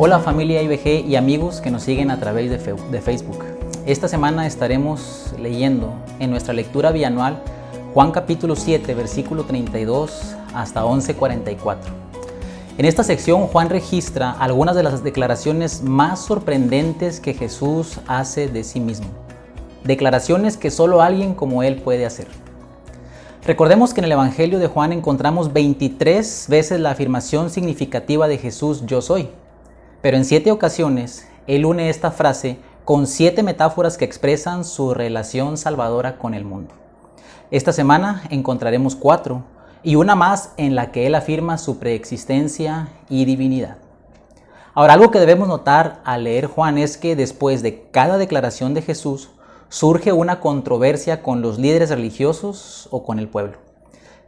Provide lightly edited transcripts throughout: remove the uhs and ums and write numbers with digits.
Hola familia IBG y amigos que nos siguen a través de Facebook. Esta semana estaremos leyendo en nuestra lectura bianual Juan capítulo 7, versículo 32 hasta 11:44. En esta sección Juan registra algunas de las declaraciones más sorprendentes que Jesús hace de sí mismo. Declaraciones que solo alguien como Él puede hacer. Recordemos que en el Evangelio de Juan encontramos 23 veces la afirmación significativa de Jesús, yo soy. Pero en 7 ocasiones, Él une esta frase con 7 metáforas que expresan su relación salvadora con el mundo. Esta semana encontraremos 4 y una más en la que Él afirma su preexistencia y divinidad. Ahora, algo que debemos notar al leer Juan es que después de cada declaración de Jesús, surge una controversia con los líderes religiosos o con el pueblo.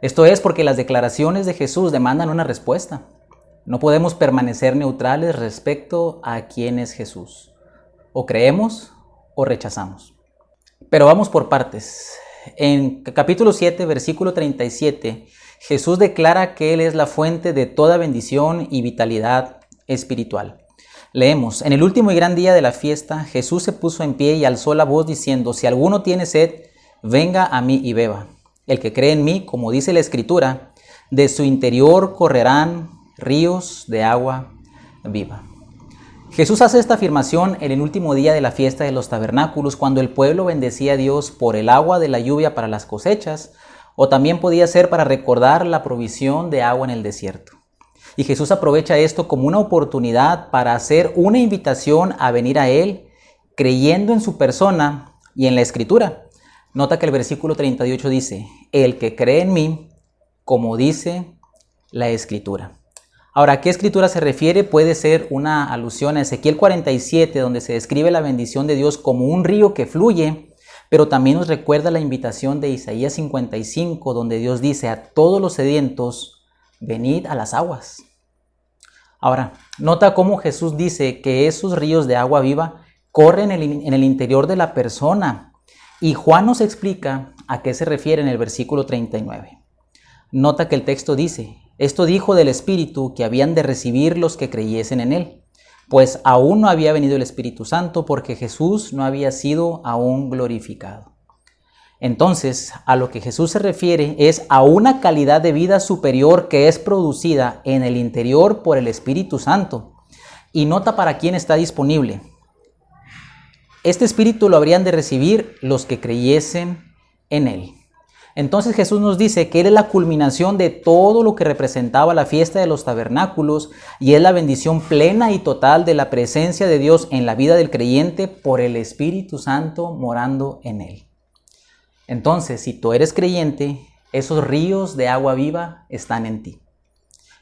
Esto es porque las declaraciones de Jesús demandan una respuesta. No podemos permanecer neutrales respecto a quién es Jesús. O creemos o rechazamos. Pero vamos por partes. En capítulo 7, versículo 37, Jesús declara que Él es la fuente de toda bendición y vitalidad espiritual. Leemos, en el último y gran día de la fiesta, Jesús se puso en pie y alzó la voz diciendo, si alguno tiene sed, venga a mí y beba. El que cree en mí, como dice la Escritura, de su interior correrán ríos de agua viva. Jesús hace esta afirmación en el último día de la fiesta de los tabernáculos, cuando el pueblo bendecía a Dios por el agua de la lluvia para las cosechas, o también podía ser para recordar la provisión de agua en el desierto. Y Jesús aprovecha esto como una oportunidad para hacer una invitación a venir a Él, creyendo en su persona y en la Escritura. Nota que el versículo 38 dice, el que cree en mí, como dice la Escritura. Ahora, ¿a qué Escritura se refiere? Puede ser una alusión a Ezequiel 47, donde se describe la bendición de Dios como un río que fluye, pero también nos recuerda la invitación de Isaías 55, donde Dios dice a todos los sedientos, venid a las aguas. Ahora, nota cómo Jesús dice que esos ríos de agua viva corren en el interior de la persona. Y Juan nos explica a qué se refiere en el versículo 39. Nota que el texto dice, esto dijo del Espíritu que habían de recibir los que creyesen en Él, pues aún no había venido el Espíritu Santo porque Jesús no había sido aún glorificado. Entonces, a lo que Jesús se refiere es a una calidad de vida superior que es producida en el interior por el Espíritu Santo. Y nota para quién está disponible. Este Espíritu lo habrían de recibir los que creyesen en Él. Entonces Jesús nos dice que Él es la culminación de todo lo que representaba la fiesta de los tabernáculos y es la bendición plena y total de la presencia de Dios en la vida del creyente por el Espíritu Santo morando en Él. Entonces, si tú eres creyente, esos ríos de agua viva están en ti.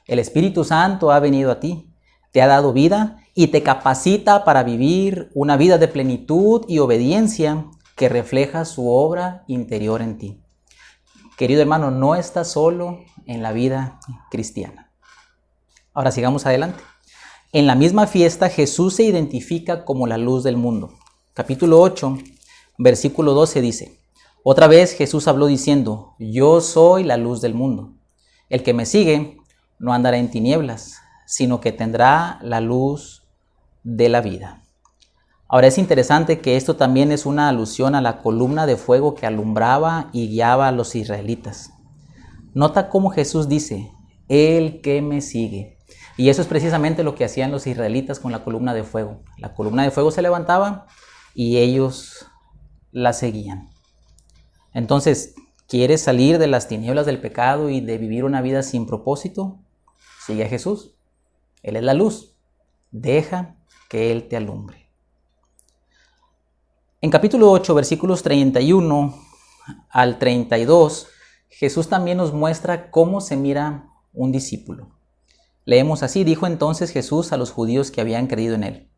El Espíritu Santo ha venido a ti, te ha dado vida y te capacita para vivir una vida de plenitud y obediencia que refleja su obra interior en ti. Querido hermano, no estás solo en la vida cristiana. Ahora sigamos adelante. En la misma fiesta, Jesús se identifica como la luz del mundo. Capítulo 8, versículo 12 dice, otra vez Jesús habló diciendo, yo soy la luz del mundo. El que me sigue no andará en tinieblas, sino que tendrá la luz de la vida. Ahora es interesante que esto también es una alusión a la columna de fuego que alumbraba y guiaba a los israelitas. Nota cómo Jesús dice, el que me sigue. Y eso es precisamente lo que hacían los israelitas con la columna de fuego. La columna de fuego se levantaba y ellos la seguían. Entonces, ¿quieres salir de las tinieblas del pecado y de vivir una vida sin propósito? Sigue a Jesús. Él es la luz. Deja que Él te alumbre. En capítulo 8, versículos 31 al 32, Jesús también nos muestra cómo se mira un discípulo. Leemos así, dijo entonces Jesús a los judíos que habían creído en Él,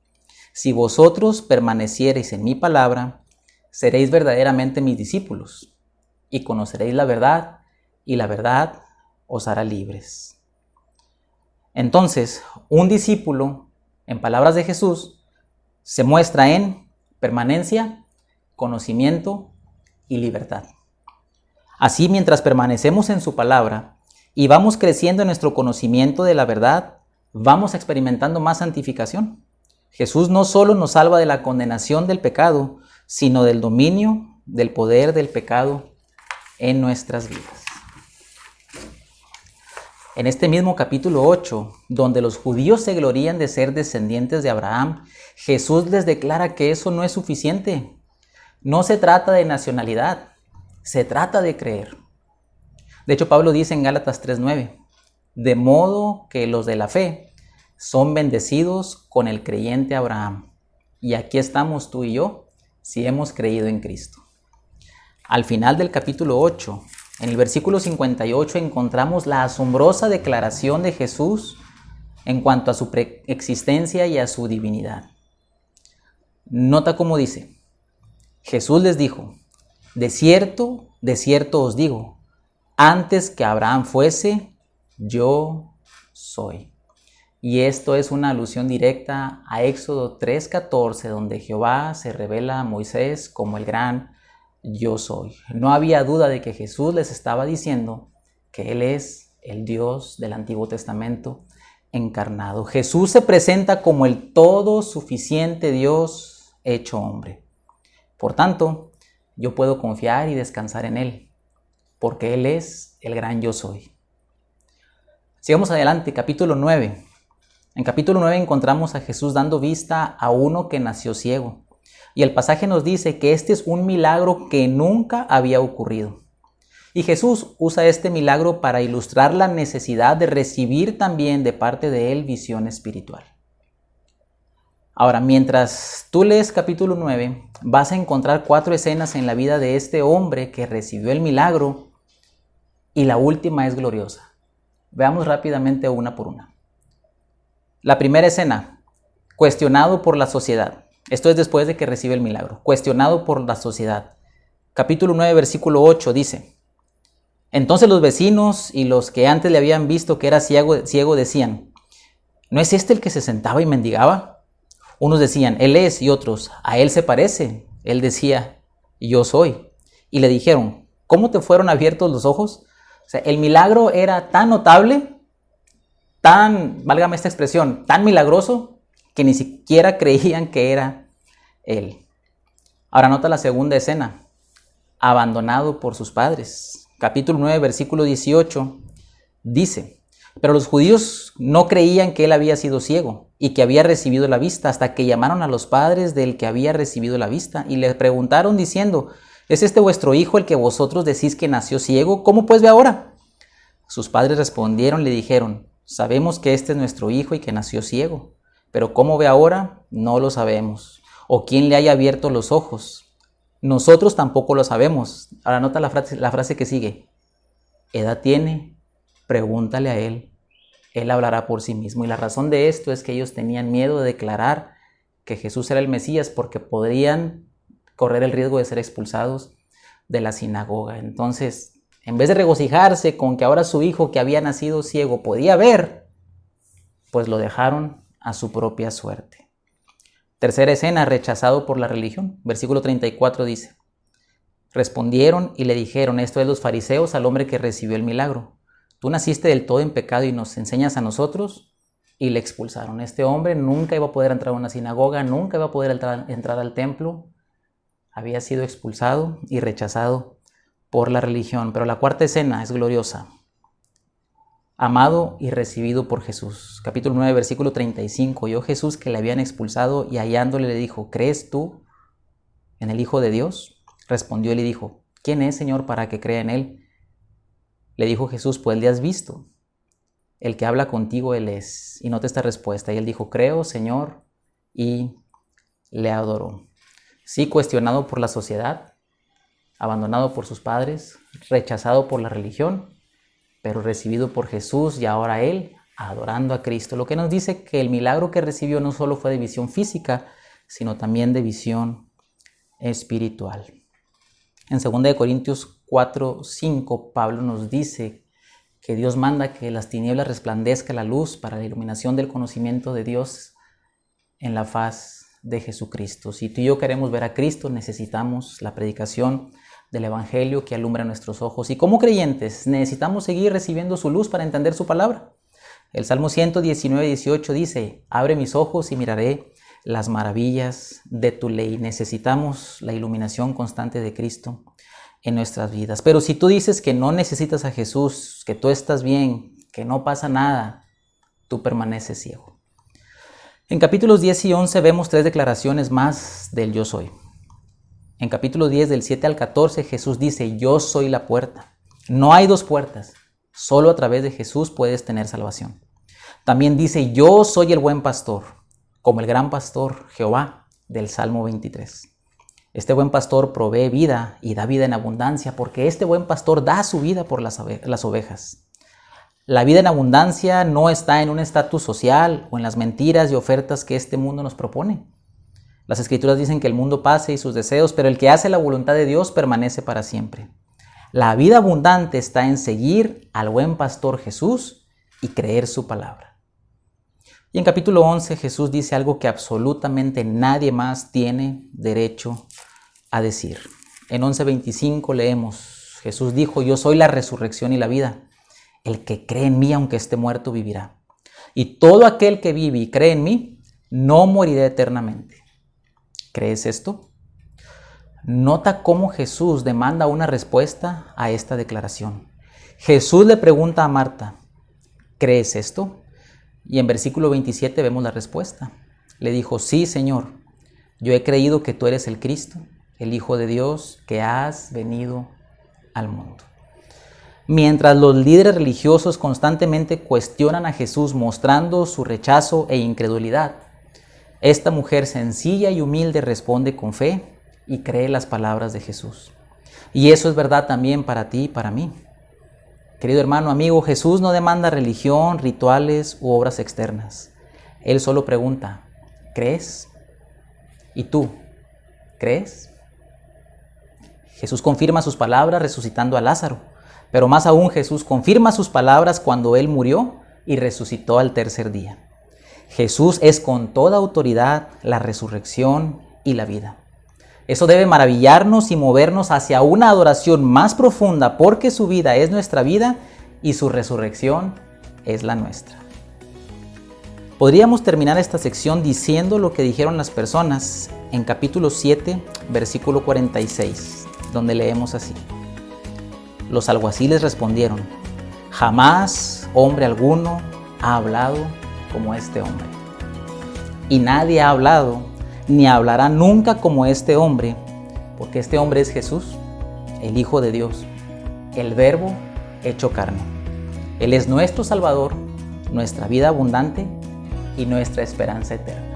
si vosotros permaneciereis en mi palabra, seréis verdaderamente mis discípulos y conoceréis la verdad y la verdad os hará libres. Entonces, un discípulo, en palabras de Jesús, se muestra en permanencia, conocimiento y libertad. Así, mientras permanecemos en su palabra y vamos creciendo en nuestro conocimiento de la verdad, vamos experimentando más santificación. Jesús no solo nos salva de la condenación del pecado, sino del dominio, del poder del pecado en nuestras vidas. En este mismo capítulo 8, donde los judíos se glorían de ser descendientes de Abraham, Jesús les declara que eso no es suficiente. No se trata de nacionalidad, se trata de creer. De hecho, Pablo dice en Gálatas 3:9, de modo que los de la fe son bendecidos con el creyente Abraham. Y aquí estamos tú y yo, si hemos creído en Cristo. Al final del capítulo 8, en el versículo 58, encontramos la asombrosa declaración de Jesús en cuanto a su preexistencia y a su divinidad. Nota cómo dice, Jesús les dijo, de cierto os digo, antes que Abraham fuese, yo soy. Y esto es una alusión directa a Éxodo 3:14, donde Jehová se revela a Moisés como el gran yo soy. No había duda de que Jesús les estaba diciendo que Él es el Dios del Antiguo Testamento encarnado. Jesús se presenta como el todo suficiente Dios hecho hombre. Por tanto, yo puedo confiar y descansar en Él, porque Él es el gran yo soy. Sigamos adelante, capítulo 9. En capítulo 9 encontramos a Jesús dando vista a uno que nació ciego. Y el pasaje nos dice que este es un milagro que nunca había ocurrido. Y Jesús usa este milagro para ilustrar la necesidad de recibir también de parte de Él visión espiritual. Ahora, mientras tú lees capítulo 9, vas a encontrar 4 escenas en la vida de este hombre que recibió el milagro y la última es gloriosa. Veamos rápidamente una por una. La primera escena, cuestionado por la sociedad. Esto es después de que recibe el milagro. Cuestionado por la sociedad. Capítulo 9, versículo 8 dice, entonces los vecinos y los que antes le habían visto que era ciego decían, ¿no es este el que se sentaba y mendigaba? Unos decían, él es, y otros, a él se parece. Él decía, yo soy. Y le dijeron, ¿cómo te fueron abiertos los ojos? O sea, el milagro era tan notable, tan, válgame esta expresión, tan milagroso, que ni siquiera creían que era él. Ahora nota la segunda escena, abandonado por sus padres. Capítulo 9, versículo 18, dice, pero los judíos no creían que él había sido ciego y que había recibido la vista, hasta que llamaron a los padres del que había recibido la vista y le preguntaron diciendo, ¿es este vuestro hijo el que vosotros decís que nació ciego? ¿Cómo pues ve ahora? Sus padres respondieron, le dijeron, sabemos que este es nuestro hijo y que nació ciego. Pero cómo ve ahora, no lo sabemos. O quién le haya abierto los ojos. Nosotros tampoco lo sabemos. Ahora nota la frase que sigue. ¿Edad tiene? Pregúntale a él. Él hablará por sí mismo. Y la razón de esto es que ellos tenían miedo de declarar que Jesús era el Mesías porque podrían correr el riesgo de ser expulsados de la sinagoga. Entonces, en vez de regocijarse con que ahora su hijo que había nacido ciego podía ver, pues lo dejaron a su propia suerte. Tercera escena, rechazado por la religión. Versículo 34 dice, respondieron y le dijeron, esto es los fariseos al hombre que recibió el milagro. Tú naciste del todo en pecado y nos enseñas a nosotros. Y le expulsaron. Este hombre nunca iba a poder entrar a una sinagoga, nunca iba a poder entrar al templo. Había sido expulsado y rechazado por la religión. Pero la cuarta escena es gloriosa. Amado y recibido por Jesús. Capítulo 9, versículo 35. Oyó Jesús que le habían expulsado y hallándole le dijo, ¿crees tú en el Hijo de Dios? Respondió y le dijo, ¿quién es, Señor, para que crea en él? Le dijo Jesús, pues le has visto. El que habla contigo, él es. Y nota esta respuesta. Y él dijo, creo, Señor, y le adoró. Sí, cuestionado por la sociedad, abandonado por sus padres, rechazado por la religión, pero recibido por Jesús y ahora él adorando a Cristo. Lo que nos dice que el milagro que recibió no solo fue de visión física, sino también de visión espiritual. En 2 Corintios 4:5, Pablo nos dice que Dios manda que las tinieblas resplandezca la luz para la iluminación del conocimiento de Dios en la faz de Jesucristo. Si tú y yo queremos ver a Cristo, necesitamos la predicación del Evangelio que alumbra nuestros ojos. Y como creyentes necesitamos seguir recibiendo su luz para entender su palabra. El Salmo 119, 18 dice: abre mis ojos y miraré las maravillas de tu ley. Necesitamos la iluminación constante de Cristo en nuestras vidas. Pero si tú dices que no necesitas a Jesús, que tú estás bien, que no pasa nada, tú permaneces ciego. En capítulos 10 y 11 vemos 3 declaraciones más del yo soy. En capítulo 10, del 7 al 14, Jesús dice: yo soy la puerta. No hay dos puertas. Solo a través de Jesús puedes tener salvación. También dice: yo soy el buen pastor, como el gran pastor Jehová del Salmo 23. Este buen pastor provee vida y da vida en abundancia, porque este buen pastor da su vida por las ovejas. La vida en abundancia no está en un estatus social o en las mentiras y ofertas que este mundo nos propone. Las Escrituras dicen que el mundo pase y sus deseos, pero el que hace la voluntad de Dios permanece para siempre. La vida abundante está en seguir al buen pastor Jesús y creer su palabra. Y en capítulo 11 Jesús dice algo que absolutamente nadie más tiene derecho a decir. En 11:25 leemos: Jesús dijo: yo soy la resurrección y la vida. El que cree en mí, aunque esté muerto, vivirá. Y todo aquel que vive y cree en mí, no morirá eternamente. ¿Crees esto? Nota cómo Jesús demanda una respuesta a esta declaración. Jesús le pregunta a Marta: ¿crees esto? Y en versículo 27 vemos la respuesta. Le dijo: sí, Señor, yo he creído que tú eres el Cristo, el Hijo de Dios, que has venido al mundo. Mientras los líderes religiosos constantemente cuestionan a Jesús mostrando su rechazo e incredulidad, esta mujer sencilla y humilde responde con fe y cree las palabras de Jesús. Y eso es verdad también para ti y para mí. Querido hermano, amigo, Jesús no demanda religión, rituales u obras externas. Él solo pregunta: ¿crees? ¿Y tú? ¿Crees? Jesús confirma sus palabras resucitando a Lázaro, pero más aún Jesús confirma sus palabras cuando Él murió y resucitó al tercer día. Jesús es con toda autoridad la resurrección y la vida. Eso debe maravillarnos y movernos hacia una adoración más profunda, porque su vida es nuestra vida y su resurrección es la nuestra. Podríamos terminar esta sección diciendo lo que dijeron las personas en capítulo 7, versículo 46, donde leemos así: los alguaciles respondieron: jamás hombre alguno ha hablado como este hombre. Y nadie ha hablado ni hablará nunca como este hombre, porque este hombre es Jesús, el Hijo de Dios, el Verbo hecho carne. Él es nuestro Salvador, nuestra vida abundante y nuestra esperanza eterna.